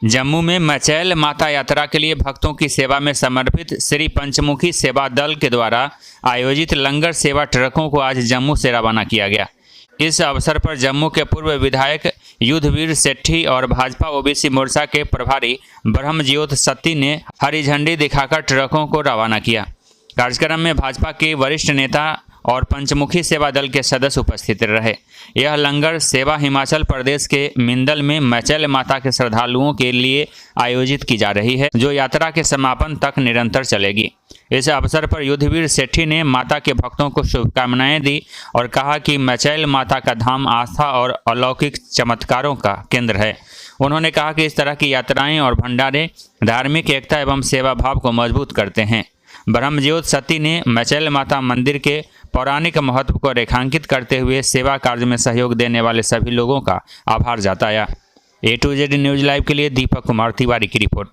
जम्मू में मचैल माता यात्रा के लिए भक्तों की सेवा में समर्पित श्री पंचमुखी सेवा दल के द्वारा आयोजित लंगर सेवा ट्रकों को आज जम्मू से रवाना किया गया। इस अवसर पर जम्मू के पूर्व विधायक युद्धवीर सेठी और भाजपा ओबीसी मोर्चा के प्रभारी ब्रह्मज्योत सत्ती ने हरी झंडी दिखाकर ट्रकों को रवाना किया। कार्यक्रम में भाजपा के वरिष्ठ नेता और पंचमुखी सेवा दल के सदस्य उपस्थित रहे। यह लंगर सेवा हिमाचल प्रदेश के मिंदल में मचैल माता के श्रद्धालुओं के लिए आयोजित की जा रही है, जो यात्रा के समापन तक निरंतर चलेगी। इस अवसर पर युद्धवीर सेठी ने माता के भक्तों को शुभकामनाएं दी और कहा कि मचैल माता का धाम आस्था और अलौकिक चमत्कारों का केंद्र है। उन्होंने कहा कि इस तरह की यात्राएं और भंडारे धार्मिक एकता एवं सेवा भाव को मजबूत करते हैं। ब्रह्मज्योत सत्ती ने मचैल माता मंदिर के पौराणिक महत्व को रेखांकित करते हुए सेवा कार्य में सहयोग देने वाले सभी लोगों का आभार जताया। A to Z news live के लिए दीपक कुमार तिवारी की रिपोर्ट।